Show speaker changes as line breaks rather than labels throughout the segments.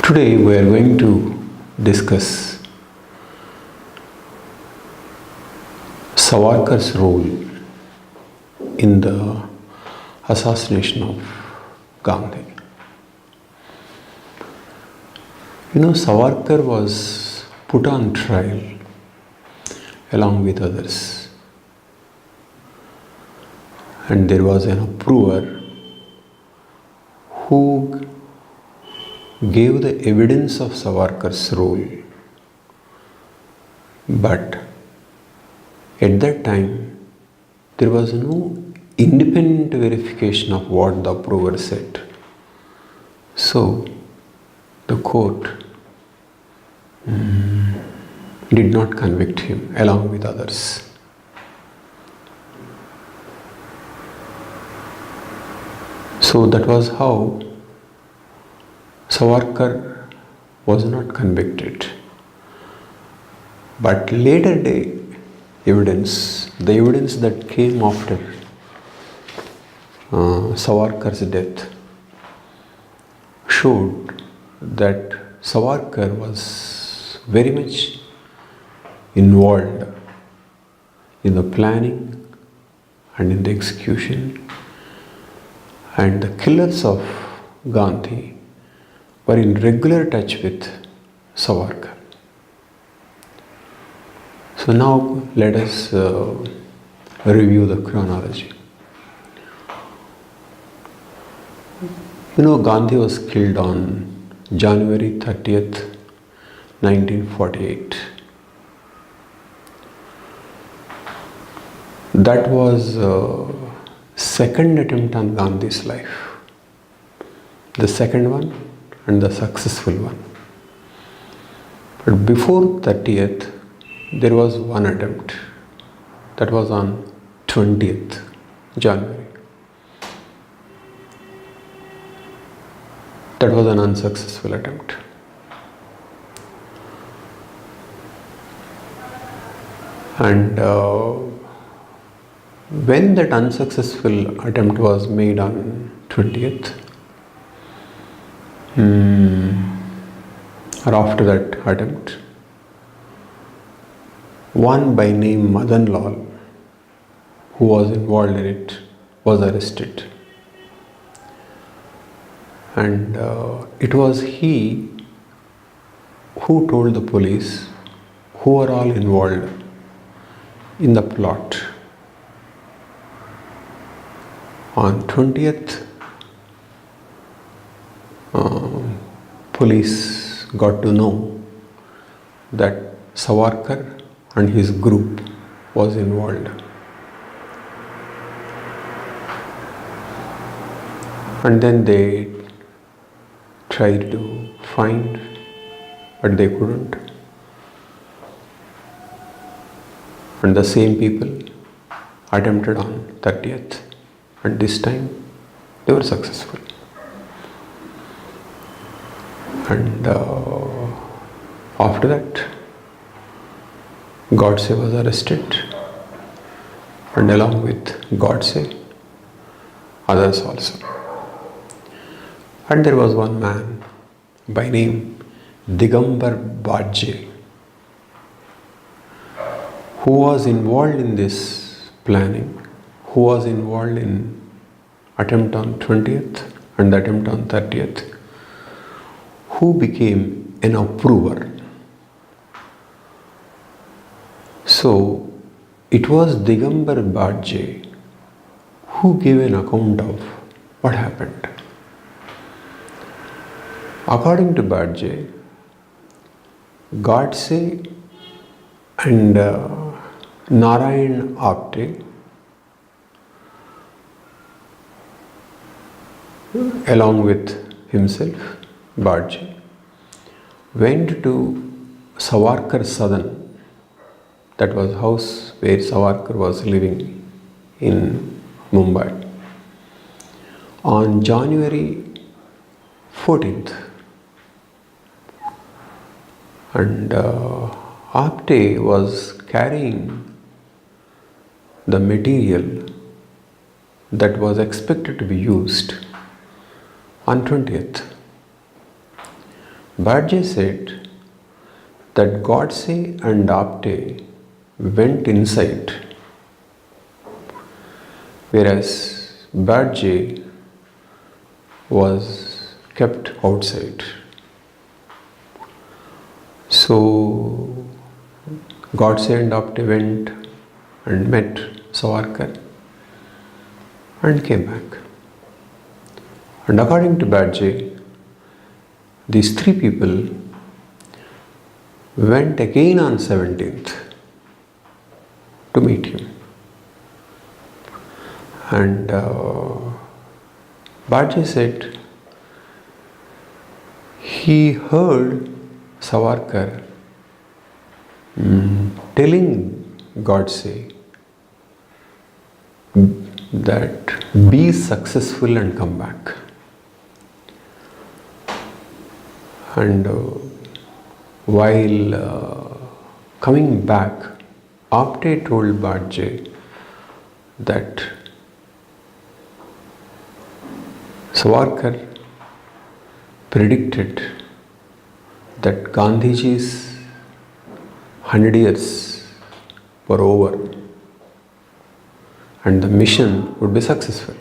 Today we are going to discuss Savarkar's role in the assassination of Gandhi. Savarkar was put on trial along with others, and there was an approver who gave the evidence of Savarkar's role, but at that time there was no independent verification of what the approver said. So the court did not convict him along with others. So that was how Savarkar was not convicted. But later day evidence, the evidence that came after Savarkar's death, showed that Savarkar was very much involved in the planning and in the execution, and the killers of Gandhi were in regular touch with Savarkar. So now let us review the chronology. Gandhi was killed on January 30th, 1948. That was second attempt on Gandhi's life. The second one and the successful one. But before 30th, there was one attempt. That was on 20th January. That was an unsuccessful attempt. And when that unsuccessful attempt was made on 20th, or after that attempt, one by name Madan Lal, who was involved in it, was arrested. And it was he who told the police who were all involved in the plot. On 20th, police got to know that Savarkar and his group was involved. And then they tried to find, but they couldn't. And the same people attempted on 30th, and this time they were successful. And after that, Godse was arrested, and along with Godse, others also. And there was one man by name Digambar Bajje, who was involved in this planning, who was involved in attempt on 20th and the attempt on 30th, who became an approver. So it was Digambar Bajje who gave an account of what happened. According to Bajje, Godse and Narayan Apte, along with himself, Bajje, went to Savarkar's Sadan, that was house where Savarkar was living in Mumbai, on January 14th. And Apte was carrying the material that was expected to be used on 20th. Barje said that Godse and Apte went inside, whereas Barje was kept outside. So Godse and Apte went and met Savarkar and came back. And according to Barje, these three people went again on 17th to meet him. And Barje said he heard Savarkar telling Godse that be successful and come back. And while coming back, Apte told Barje that Savarkar predicted that Gandhiji's 100 years were over and the mission would be successful.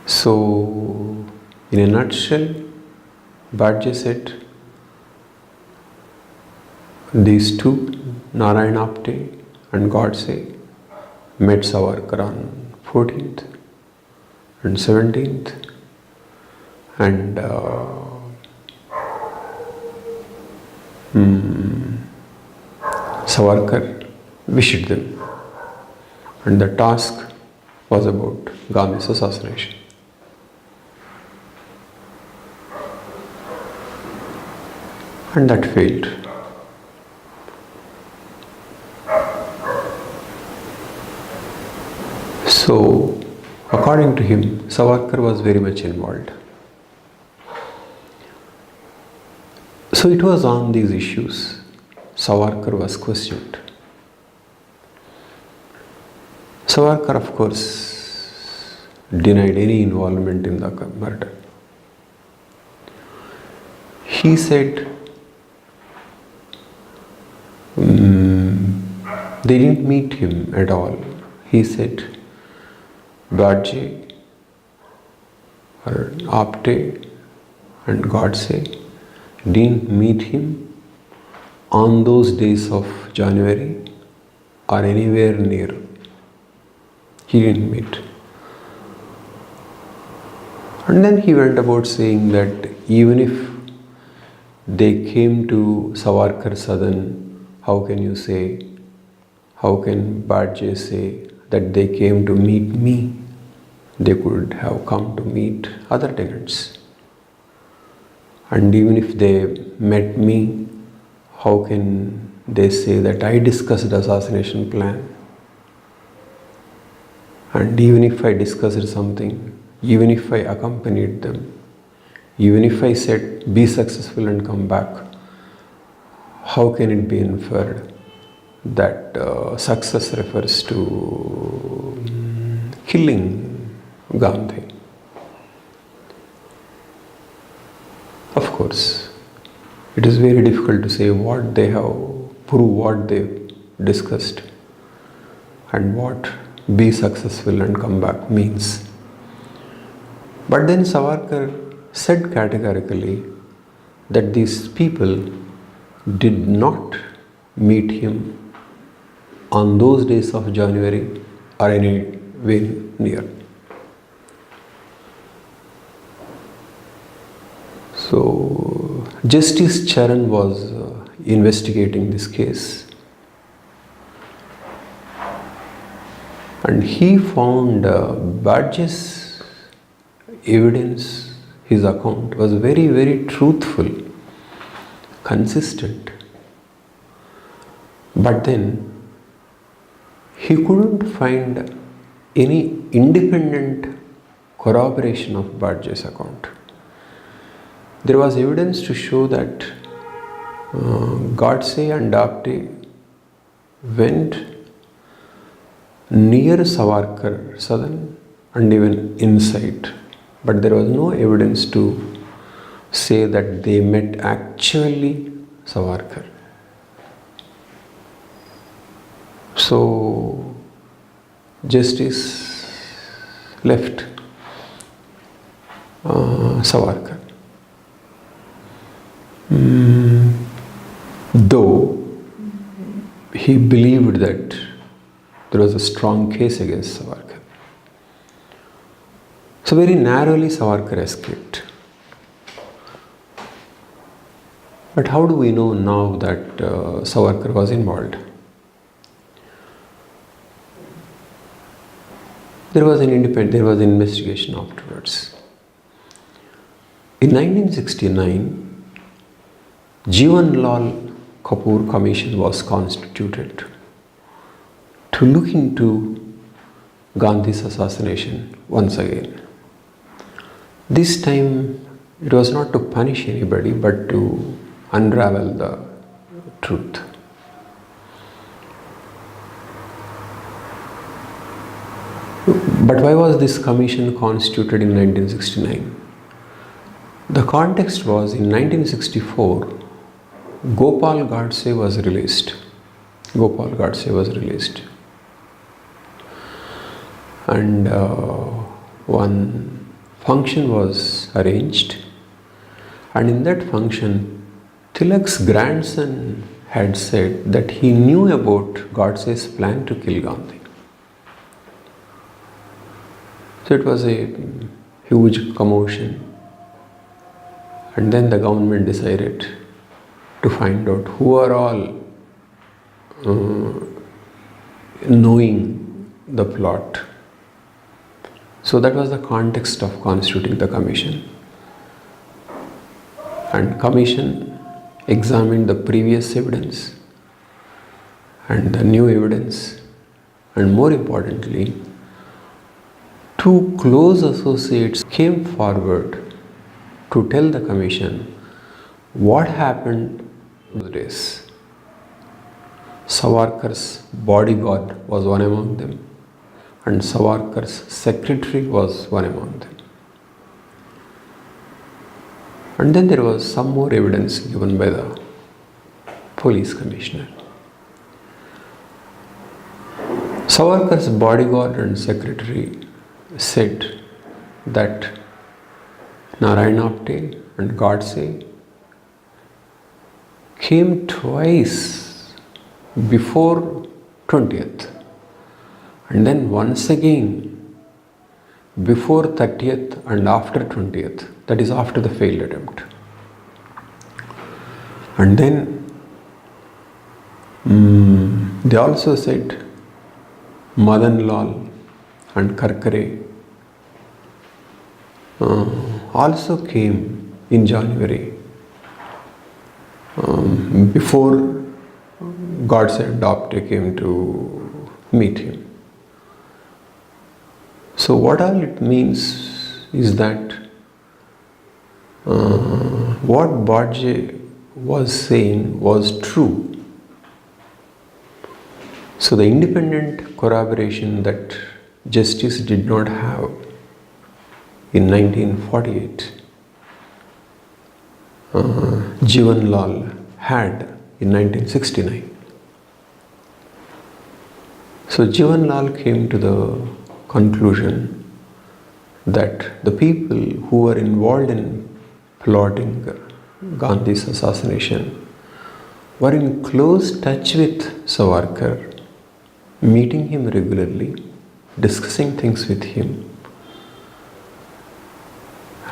So, in a nutshell, Barje said these two, Narayan Apte and Godse, met Savarkar on 14th and 17th, and Savarkar wished them, and the task was about Gandhi's assassination. And that failed. So, according to him, Savarkar was very much involved. So it was on these issues Savarkar was questioned. Savarkar, of course, denied any involvement in the murder. He said they didn't meet him at all. He said Barje or Apte and Godse didn't meet him on those days of January or anywhere near. He didn't meet. And then he went about saying that even if they came to Savarkar Sadan, how can Barje say that they came to meet me? They could have come to meet other tenants. And even if they met me, how can they say that I discussed the assassination plan? And even if I discussed something, even if I accompanied them, even if I said be successful and come back, how can it be inferred that success refers to killing Gandhi? Of course, it is very difficult to say what they have proved, what they discussed, and what be successful and come back means. But then Savarkar said categorically that these people did not meet him on those days of January or anywhere near. So, Justice Charan was investigating this case, and he found Barje's evidence, his account was very, very truthful, consistent. But then he couldn't find any independent corroboration of Barje's account. There was evidence to show that Godse and Apte went near Savarkar Sadan and even inside, but there was no evidence to say that they met actually Savarkar. So justice left Savarkar. Though he believed that there was a strong case against Savarkar. So very narrowly Savarkar escaped. But how do we know now that Savarkar was involved? There was an investigation afterwards. In 1969, Jivan Lal Kapoor Commission was constituted to look into Gandhi's assassination once again. This time it was not to punish anybody but to unravel the truth. But why was this commission constituted in 1969? The context was in 1964, Gopal Godse was released. And one function was arranged, and in that function, Tilak's grandson had said that he knew about Godse's plan to kill Gandhi. So it was a huge commotion. And then the government decided to find out who are all knowing the plot. So that was the context of constituting the commission. And commission examined the previous evidence and the new evidence, and more importantly, two close associates came forward to tell the commission what happened those days. Savarkar's bodyguard was one among them, and Savarkar's secretary was one among them. And then there was some more evidence given by the police commissioner. Savarkar's bodyguard and secretary said that Narayan Apte and Godse came twice before 20th, and then once again before 30th and after 20th, that is after the failed attempt. And then they also said Madan Lal and Karkare also came in January before Godse and Apte came to meet him. So what all it means is that what Godse was saying was true. So the independent corroboration that justice did not have in 1948, Jivan Lal had in 1969. So Jivan Lal came to the conclusion that the people who were involved in plotting Gandhi's assassination were in close touch with Savarkar, meeting him regularly, discussing things with him,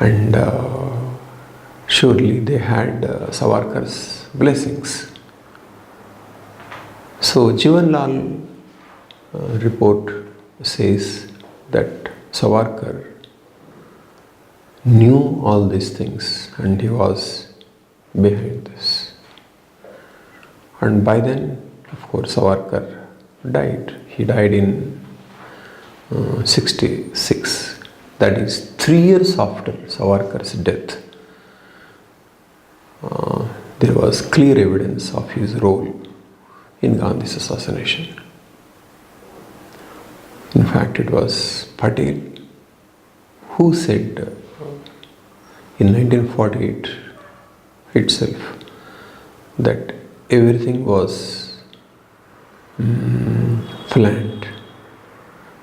and surely they had Savarkar's blessings. So Jivan Lal report says that Savarkar knew all these things and he was behind this. And by then, of course, Savarkar died. He died in 66. That is 3 years after Savarkar's death. There was clear evidence of his role in Gandhi's assassination. In fact, it was Patel who said in 1948 itself that everything was planned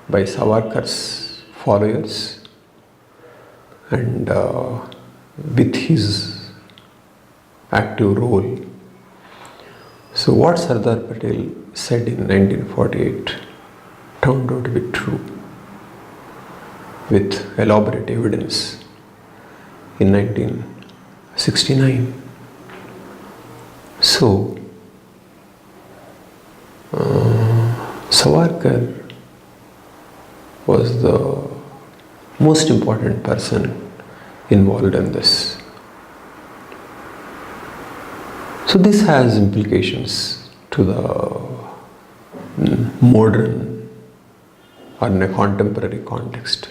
by Savarkar's followers and with his active role. So what Sardar Patel said in 1948 turned out to be true with elaborate evidence in 1969. So Savarkar was the most important person involved in this. So this has implications to the modern or in a contemporary context.